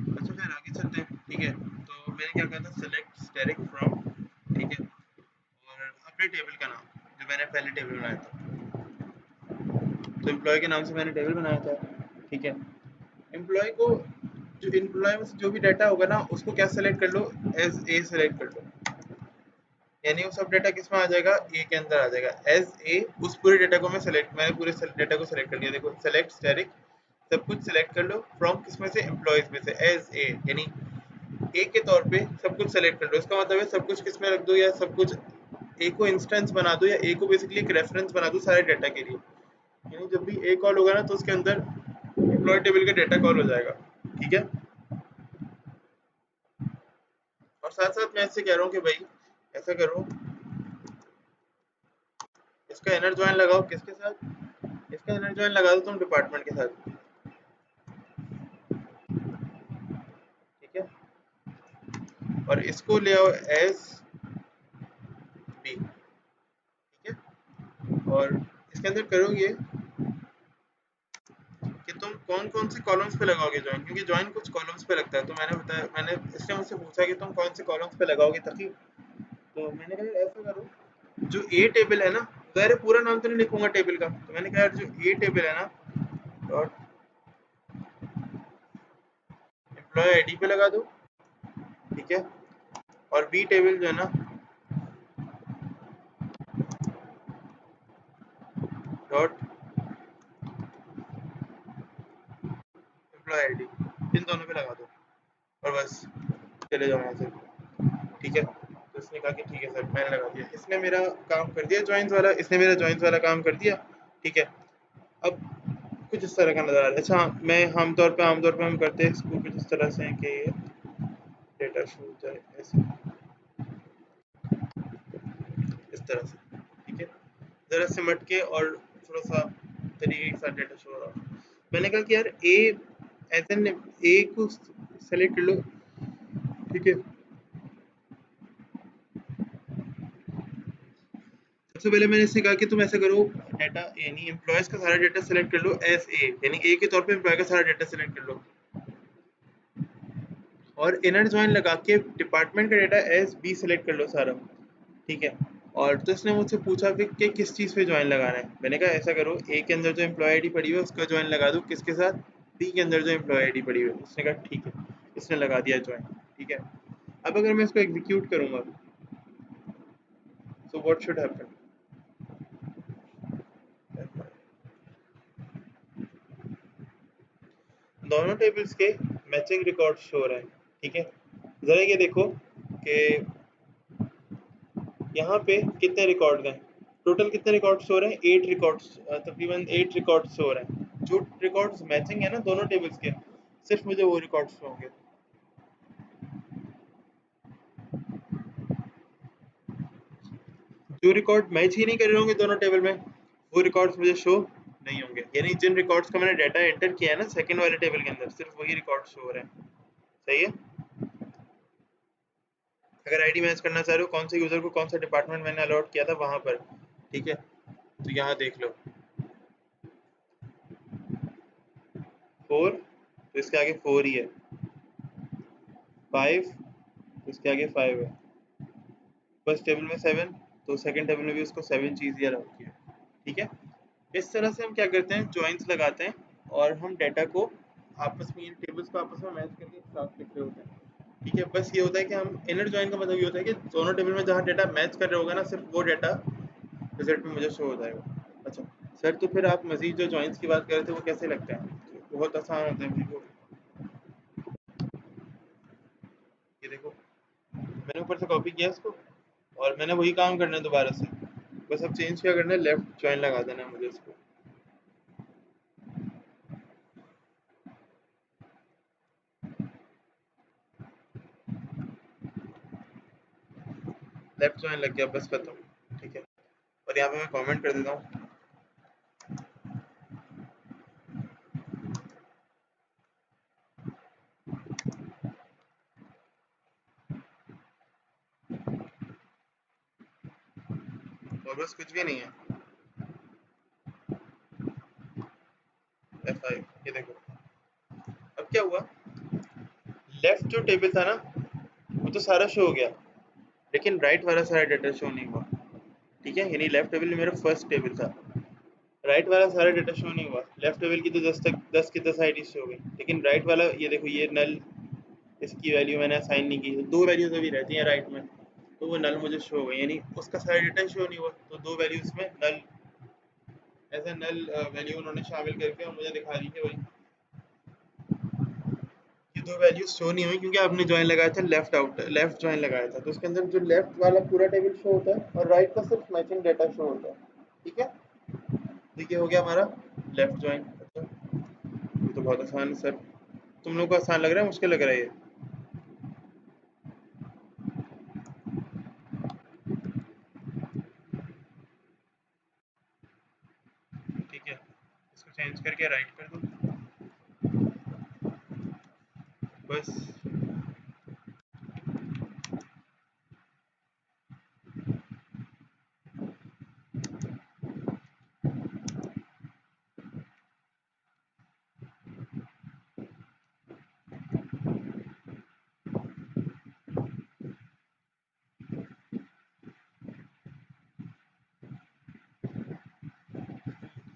Speaker 1: अच्छा, फिर आगे चलते हैं। ठीक है, तो मैंने क्या कहा था, सेलेक्ट स्टेरिक फ्रॉम। ठीक है, और अपने टेबल का नाम जो मैंने पहले टेबल बनाया था, तो एम्प्लॉय के नाम से मैंने टेबल बनाया था। ठीक है, एम्प्लॉय को, जो एम्प्लॉय में से जो भी डाटा होगा ना उसको क्या सेलेक्ट कर लो, एज ए सेलेक्ट कर लो। यानी वो सब डाटा किस में आ जाएगा, ए के अंदर आ जाएगा एज ए। उस पूरे डाटा को मैंने पूरे डाटा को सेलेक्ट कर लिया। देखो सेलेक्ट स्टेरिक, सब कुछ सेलेक्ट कर लो फ्रॉम किस में से, एम्प्लॉयज में से, एज ए। यानी ए के तौर पे सब कुछ सेलेक्ट कर लो। इसका मतलब है सब कुछ किस में रख दो, या सब कुछ ए को इंस्टेंस बना दो, या ए को बेसिकली एक रेफरेंस बना दो सारे डाटा के लिए। यानी जब भी ए कॉल होगा ना तो उसके अंदर एम्प्लॉय टेबल का डाटा कॉल हो जाएगा। ठीक है, और साथ साथ मैं इससे कह रहा हूँ कि भाई ऐसा करो, इसका इनर जॉइन लगाओ किसके साथ, इसका इनर जॉइन लगा दो तुम डिपार्टमेंट के साथ। ठीक है, और इसको ले आओ एज बी। ठीक है, और इसके अंदर करोगे कि तुम कौन कौन से कॉलम्स पे लगाओगे जॉइन, क्योंकि जॉइन कुछ कॉलम्स पे लगता है। तो मैंने बताया, मैंने इसने मुझसे पूछा कि तुम कौन से कॉलम्स पे लगाओगे तकी। तो मैंने कहा ऐसा करो, जो ए टेबल है ना, ज़ाहिर है पूरा नाम तो नहीं लिखूंगा टेबल का, तो मैंने कहा यार जो ए टेबल है ना डॉट एम्प्लॉय आईडी पे लगा दो, ठीक है। और बी टेबल जो है ना, डॉट एम्प्लॉय आईडी, इन दोनों पे लगा दो और बस चले जाओ यहाँ से, ठीक है। तो इसने कहा कि ठीक है सर, मैंने लगा दिया। इसने मेरा काम कर दिया जॉइंस वाला, इसने मेरा जॉइंस वाला काम कर दिया, ठीक है। अब कुछ इस तरह का नज़र आ रहा है। अच्छा हाँ, मैं आमतौर पे हम करते हैं इसको कुछ इस तरह से कि डेटा शो हो जाए ऐसे, इस तरह से, ठीक है। ज़रा सिमट के और थोड़ा सा तरीके के साथ डेटा शो हो रहा हो। मैंने कहा कि यार ए एज एन ए को सेलेक्ट कर लो, ठीक है। सबसे पहले मैंने इससे कहा कि तुम ऐसा करो, डाटा यानी एम्प्लॉयज का सारा डेटा सेलेक्ट कर लो एज ए, यानी ए के तौर पे एम्प्लॉय का सारा डेटा सेलेक्ट कर लो, और इनर जॉइन लगा के डिपार्टमेंट का डेटा एज बी सेलेक्ट कर लो सारा, ठीक है। और तो इसने मुझसे पूछा भी कि किस चीज़ पे ज्वाइन लगाना है। मैंने कहा ऐसा करो, ए के अंदर जो एम्प्लॉय आईडी पड़ी हुई है उसका ज्वाइन लगा दो, किसके साथ, बी के अंदर जो एम्प्लॉय आईडी पड़ी हुई है। उसने कहा ठीक है, इसने लगा दिया ज्वाइन, ठीक है। अब अगर मैं इसको एग्जीक्यूट करूंगा, सो व्हाट शुड हैपन, दोनों टेबल्स के मैचिंग रिकॉर्ड शो हो रहे हैं, ठीक है। ज़रा ये देखो कि यहाँ पे कितने रिकॉर्ड हैं, टोटल कितने रिकॉर्ड्स हो रहे हैं, 8 रिकॉर्ड्स, तकरीबन 8 रिकॉर्ड्स हो रहे हैं। जो रिकॉर्ड्स मैचिंग है ना दोनों टेबल्स के, सिर्फ मुझे वो रिकॉर्ड्स होंगे। जो रिकॉर्ड मैच ही नहीं कर रहे होंगे दोनों टेबल में, वो रिकॉर्ड्स मुझे शो नहीं होंगे। यानी जिन रिकॉर्ड्स का मैंने डाटा एंटर किया है ना सेकंड वाले टेबल के अंदर, सिर्फ वही रिकॉर्ड शो हो रहे हैं। सही है। अगर आईडी मैच करना चाह रहे हो कौन से यूजर को कौन सा डिपार्टमेंट मैंने अलॉट किया था वहां पर, ठीक है। तो यहाँ देख लो 4, तो इसके आगे 4 ही है, 5, तो इसके आगे 5 है, फर्स्ट टेबल में 7, तो सेकंड टेबल में भी उसको 7 चीज़ ये रखी है, ठीक है। इस तरह से हम क्या करते हैं, जॉइंट्स लगाते हैं और हम डाटा को आपस में, इन टेबल्स को आपस में मैच करके एक साथ लिख रहे होते हैं, ठीक है। बस ये होता है कि हम इनर जॉइन का मतलब ये होता है कि दोनों टेबल में जहाँ डाटा मैच कर रहे होगा ना, सिर्फ वो डाटा रिजल्ट में मुझे शो हो जाएगा। अच्छा सर, तो फिर आप मजीद जो जॉइंट्स की बात कर रहे थे वो कैसे लगते हैं? बहुत आसान होता है बिल्कुल। ये देखो, मैंने ऊपर से कॉपी किया इसको और मैंने वही काम करना है दोबारा से, बस अब चेंज क्या करना है, लेफ्ट जॉइन लगा देना है मुझे इसको। लेफ्ट जॉइन लग गया, बस खत्म, ठीक है। और यहाँ पे मैं कमेंट कर देता हूँ, और बस कुछ भी नहीं है, F5। ये देखो अब क्या हुआ, लेफ्ट जो टेबल था ना वो तो सारा शो हो गया, लेकिन राइट वाला सारा डाटा शो नहीं हुआ, ठीक है। यानी लेफ्ट टेबल मेरा फर्स्ट टेबल था, राइट वाला सारा डाटा शो नहीं हुआ। लेफ्ट टेबल की तो 10 की 10 आईडी शो हो गई, लेकिन राइट वाला ये देखो, ये नल, इसकी वैल्यू मैंने असाइन नहीं की, तो 2 वैल्यूज अभी रहती हैं राइट में, तो वो नल मुझे शो हो गई, यानी उसका सारा डाटा शो नहीं हुआ, तो 2 वैल्यूज में नल, ऐसे नल वैल्यू उन्होंने शामिल करके और मुझे दिखा दी कि भाई ये 2 वैल्यूज शो नहीं हुई क्योंकि आपने ज्वाइन लगाया था लेफ्ट ज्वाइन लगाया था, तो उसके अंदर जो लेफ्ट वाला पूरा टेबल शो होता है और राइट का सिर्फ मैचिंग डाटा शो होता है, ठीक है। देखिए हो गया हमारा लेफ्ट ज्वाइन। अच्छा ये तो बहुत आसान है सर, तुम लोग को आसान लग रहा है मुश्किल लग रहा है ये? ठीक है, इसको चेंज करके राइट कर दो, बस।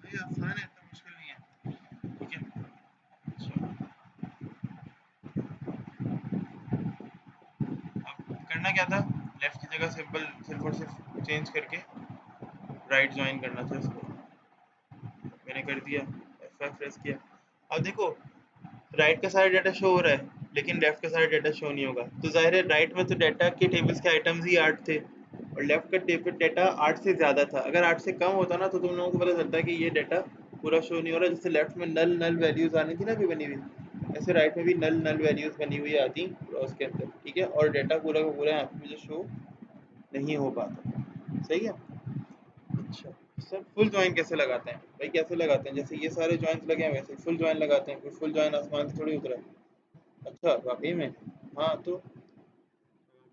Speaker 1: ये आसान है, इतना मुश्किल नहीं है, करना क्या था, लेफ्ट की जगह सिंपल सिर्फ और सिर्फ चेंज करके राइट ज्वाइन करना था इसको। मैंने कर दिया, F5 प्रेस किया। अब देखो राइट का सारा डाटा शो हो रहा है लेकिन लेफ्ट का सारा डाटा शो नहीं होगा। तो जाहिर है राइट में तो डाटा के टेबल्स के आइटम्स ही 8 थे और लेफ्ट का टेबल डाटा 8 से ज़्यादा था। अगर 8 से कम होता ना तो तुम लोगों को पता चलता है कि ये डाटा पूरा शो नहीं हो रहा। जैसे लेफ्ट में नल नल वैल्यूज़ आनी थी ना अभी बनी हुई, ऐसे राइट में भी नल नल वैल्यूज़ बनी हुई आती क्रॉस के अंदर, ठीक है, और डाटा पूरा का पूरा यहाँ पे मुझे शो नहीं हो पाता। सही है। अच्छा सर फुल जॉइन कैसे लगाते हैं भाई, कैसे लगाते हैं? जैसे ये सारे जॉइंट्स लगे हैं वैसे फुल जॉइन लगाते हैं, कोई फुल जॉइन आसमान से थोड़ी उतरा है। अच्छा वाकई में। हाँ तो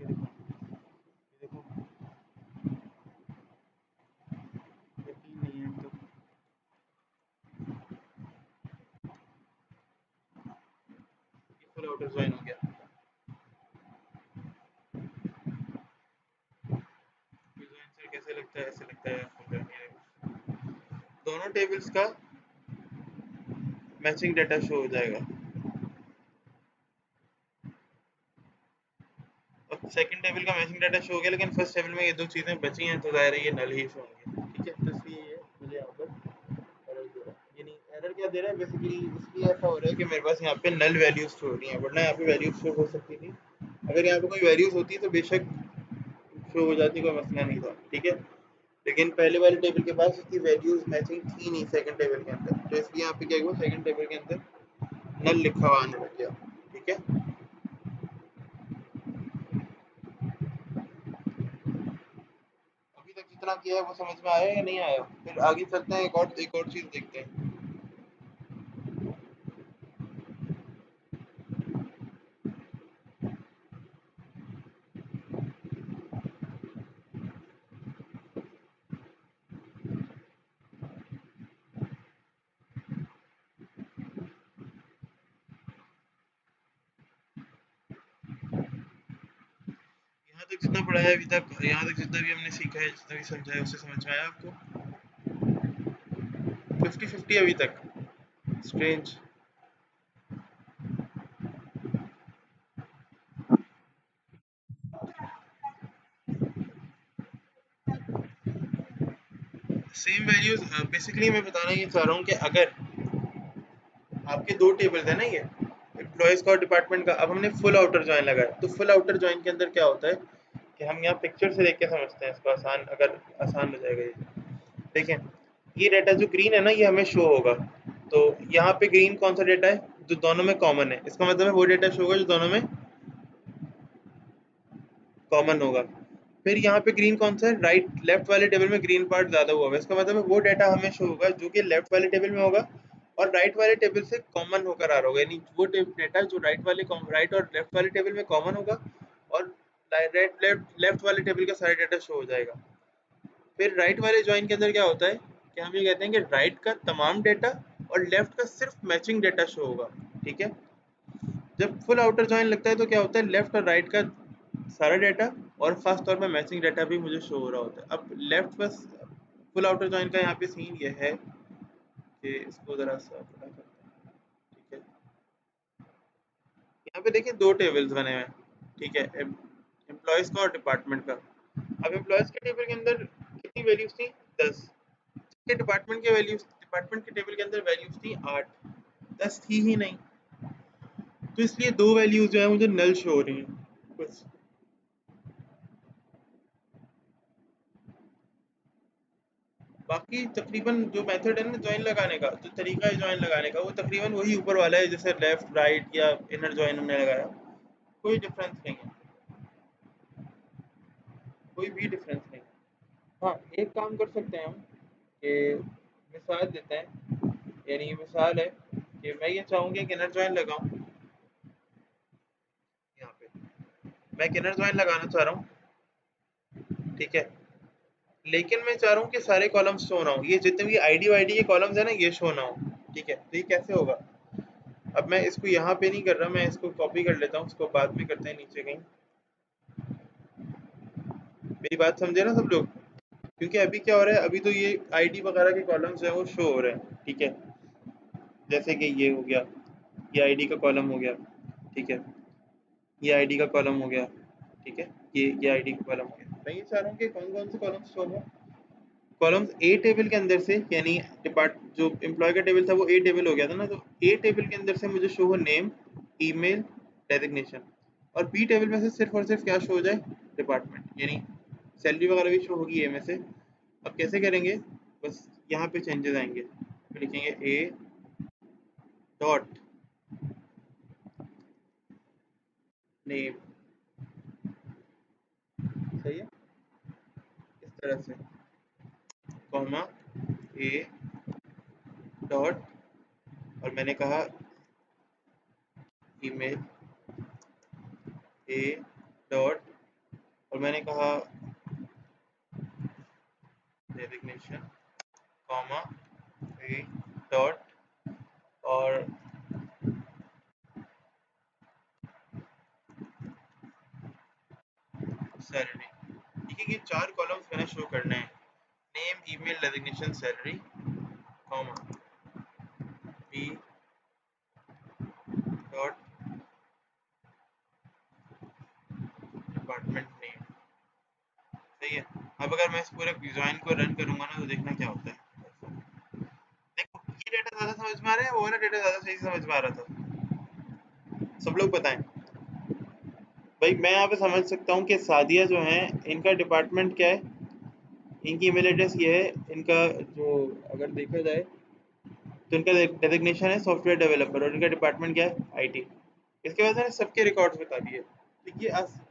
Speaker 1: ये देखो यकीन नहीं है तो फुल आउटर जॉइन हो गया। फुल जॉइन सर कैसे लगता है? ऐसे लगता है फुल जॉइन ये दोनों टेबल्स का मैचिंग डाटा शो हो जाएगा। अब सेकंड टेबल का मैचिंग डाटा शो हो गया लेकिन फर्स्ट टेबल में ये दो चीज़ें बची हैं तो जाहिर है ये नल ही शो होंगे, ठीक है। तो इसलिए ये मुझे यहाँ पर एरर दे रहा है, यानी एरर क्या दे रहा है बेसिकली, इसलिए ऐसा हो रहा है कि मेरे पास यहाँ पे नल वैल्यूज शो हो रही हैं, वरना यहाँ पे वैल्यूज शो हो सकती थी। अगर यहाँ पे कोई वैल्यूज होती तो बेशक शो हो जाती, कोई मसला नहीं था, ठीक है। लेकिन पहले वाले टेबल के पास उसकी वैल्यूज मैचिंग थी नहीं सेकंड टेबल के अंदर, तो इसलिए यहाँ पे क्या हुआ सेकंड टेबल के अंदर नल लिखा हुआ आने लग गया, ठीक है। अभी तक जितना किया है वो समझ में आया या नहीं आया? फिर आगे चलते हैं, एक और चीज देखते हैं। यहाँ तक जितना पढ़ा है अभी तक, यहाँ तक जितना भी हमने सीखा है, जितना भी समझा है, उससे समझ में आया आपको? 50-50 अभी तक। स्ट्रेंज। सेम वैल्यूज बेसिकली मैं बताना ये चाह रहा हूँ कि अगर आपके दो टेबल्स है ना, ये एम्प्लॉयज का और डिपार्टमेंट का, अब हमने फुल आउटर जॉइन लगाया तो फुल आउटर जॉइन के अंदर क्या होता है कि हम यहाँ पिक्चर से देख के समझते हैं इसको, आसान अगर आसान हो जाएगा ये। देखें ये डाटा जो ग्रीन है ना ये हमें शो होगा, तो यहाँ पे ग्रीन कौन सा डाटा है जो दोनों में कॉमन है, इसका मतलब है वो डाटा शो होगा जो दोनों में कॉमन होगा। फिर यहाँ पे ग्रीन कौन सा है, राइट लेफ्ट वाले टेबल में ग्रीन पार्ट ज्यादा हुआ है, इसका मतलब है वो डाटा हमें शो होगा जो कि लेफ्ट वाले टेबल में होगा और राइट वाले टेबल से कॉमन होकर आ रहा होगा, यानी वो डाटा जो राइट और लेफ्ट वाले टेबल में कॉमन होगा और राइट लेफ्ट लेफ्ट वाले टेबल का सारा डाटा शो हो जाएगा। फिर राइट वाले ज्वाइन के अंदर क्या होता है कि हम ये कहते हैं कि राइट का तमाम डाटा और लेफ्ट का सिर्फ मैचिंग डाटा शो होगा, ठीक है। जब फुल आउटर ज्वाइन लगता है तो क्या होता है लेफ्ट और राइट का सारा डाटा और खास तौर पे मैचिंग डाटा भी मुझे शो हो रहा होता है। अब लेफ्ट बस फुल आउटर ज्वाइन का यहाँ पे सीन ये है कि इसको ज़रा सा बड़ा करते हैं, ठीक है। यहाँ पे देखिए दो टेबल्स बने हुए हैं, ठीक है, एम्प्लॉयज़ का और डिपार्टमेंट का। अब एम्प्लॉयज़ के टेबल के अंदर कितनी वैल्यूज थी, 10। के डिपार्टमेंट के टेबल के अंदर वैल्यूज थी 8, 10 थी ही नहीं, तो इसलिए दो वैल्यूज जो है मुझे नल शो हो रही हैं बस। बाकी तकरीबन जो मेथड है ना जॉइन लगाने का, जो तरीका है जॉइन लगाने का, वो तकरीबन वही ऊपर वाला है जैसे लेफ्ट राइट या इनर जॉइन हमने लगाया, कोई डिफरेंस नहीं है, कोई भी डिफरेंस नहीं है। हाँ एक काम कर सकते हैं हम कि मिसाल देते हैं, यानी मिसाल है कि मैं ये चाहूँगी कि इनर जॉइन लगाऊँ यहाँ पे, मैं एक इनर जॉइन लगाना चाह रहा हूँ, ठीक है, लेकिन मैं चाह रहा हूँ कि सारे कॉलम्स शो ना हो, ये जितने भी आईडी वाईडी के कॉलम्स है ना ये शो ना हो, ठीक है। तो ये कैसे होगा? अब मैं इसको यहाँ पे नहीं कर रहा, मैं इसको कॉपी कर लेता हूँ, उसको बाद में करते हैं नीचे कहीं। मेरी बात समझे ना सब लोग? क्योंकि अभी क्या हो रहा है, अभी तो ये आईडी वगैरह के कॉलम्स हैं वो शो हो रहे हैं, ठीक है। जैसे कि ये हो गया, ये आईडी का कॉलम हो गया, ठीक है, ये आईडी का कॉलम हो गया, ठीक है, ये आईडी के कॉलम है। मैं ये चाह रहा हूँ कि कौन कौन से कॉलम शो हो। कॉलम्स ए टेबल के अंदर से, यानी डिपार्ट जो एम्प्लॉय का टेबल था वो ए टेबल हो गया था ना, तो ए टेबल के अंदर से मुझे शो हो नेम, ईमेल, डेजिग्नेशन, और बी टेबल में से सिर्फ और सिर्फ क्या शो हो जाए, डिपार्टमेंट, यानी सैलरी वगैरह भी शो होगी ए में से। अब कैसे करेंगे, बस यहाँ पे चेंजेस आएंगे, तो लिखेंगे ए डॉट नेम, सही है, इस तरह से, कॉमा ए डॉट, और मैंने कहा ईमेल ए डॉट, और मैंने कहा डेजिग्नेशन, कॉमा ए डॉट, और सैलरी। ठीक है, ये चार कॉलम्स मैंने शो करने हैं, name, email, designation, salary, comma B dot department name. सही है। अब अगर मैं इस पूरे डिजाइन को रन करूंगा ना, तो देखना क्या होता है। देखो ये डेटा ज्यादा समझ में आ रहा है, वो वाला डेटा ज्यादा सही से समझ में आ रहा था, सब लोग बताएं। भाई मैं यहाँ पे समझ सकता हूँ कि सादिया जो है, इनका डिपार्टमेंट क्या है, इनकी ईमेल एड्रेस ये है, इनका जो अगर देखा जाए तो इनका डेजिग्नेशन है सॉफ्टवेयर डेवलपर, और इनका डिपार्टमेंट क्या है, आईटी। इसके बाद मैंने सबके रिकॉर्ड्स बता दिए। तो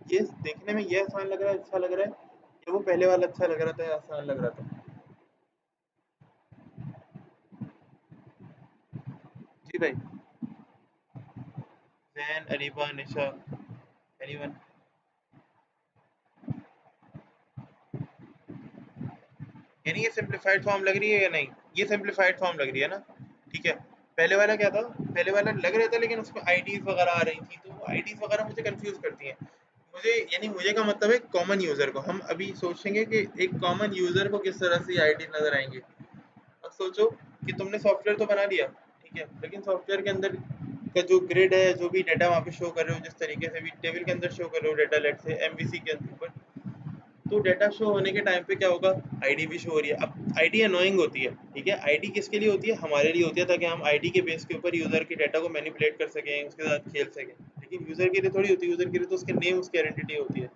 Speaker 1: ये देखने में ये आसान लग रहा है, अच्छा लग रहा है, या वो पहले वाला अच्छा लग रहा था, आसान लग रहा था। जी भाई, जैन, अरीबा, निशा, एनीवन। यानी ये सिंप्लीफाइड फॉर्म लग रही है या नहीं, ये सिंप्लीफाइड फॉर्म लग रही है ना। ठीक है, पहले वाला क्या था, पहले वाला लग रहा था लेकिन उसमें आईडीज वगैरह आ रही थी, तो आईडीज वगैरह मुझे कंफ्यूज करती हैं। मुझे, यानी मुझे का मतलब है कॉमन यूजर को, हम अभी सोचेंगे कि एक कॉमन यूजर को किस तरह से आईडी नजर आएंगे। अब सोचो कि तुमने सॉफ्टवेयर तो बना लिया, ठीक है, लेकिन सॉफ्टवेयर के अंदर का जो ग्रिड है, जो भी डाटा वहाँ पे शो कर रहे हो, जिस तरीके से भी टेबल के अंदर शो कर रहे हो डाटा, लेट से एमवीसी के ऊपर, तो डाटा शो होने के टाइम पे क्या होगा, आईडी भी शो हो रही है। अब आईडी अनोइंग होती है, ठीक है, आईडी किसके लिए होती है, हमारे लिए होती है, ताकि हम आईडी के बेस के ऊपर यूजर के डाटा को मैनिपुलेट कर सकें, उसके साथ खेल सकें। लेकिन यूजर के लिए थोड़ी होती है, यूजर के लिए तो उसके नेम, उसकी आइडेंटिटी होती है।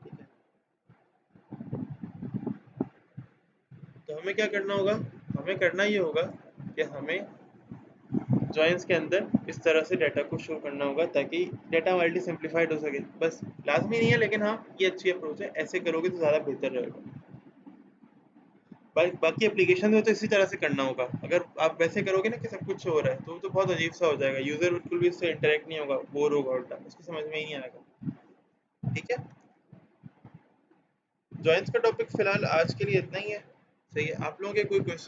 Speaker 1: ठीक है, तो हमें क्या करना होगा, हमें करना ये होगा कि हमें जॉइंस के अंदर इस तरह से डाटा को शो करना होगा, ताकि डाटा हमारे सिंप्लीफाइड हो सके। बस लाजमी नहीं है, लेकिन हाँ ये अच्छी अप्रोच है, ऐसे करोगे तो ज़्यादा बेहतर रहेगा। बाकी एप्लीकेशन में तो इसी तरह से करना होगा। अगर आप वैसे करोगे ना कि सब कुछ हो रहा है, तो बहुत अजीब सा हो जाएगा, यूजर बिल्कुल भी इससे इंटरेक्ट नहीं होगा, बोर होगा उल्टा, उसको समझ में ही नहीं आएगा। ठीक है, जॉइंस का टॉपिक फिलहाल आज के लिए इतना ही है। सही है, आप लोगों के कोई क्वेश्चन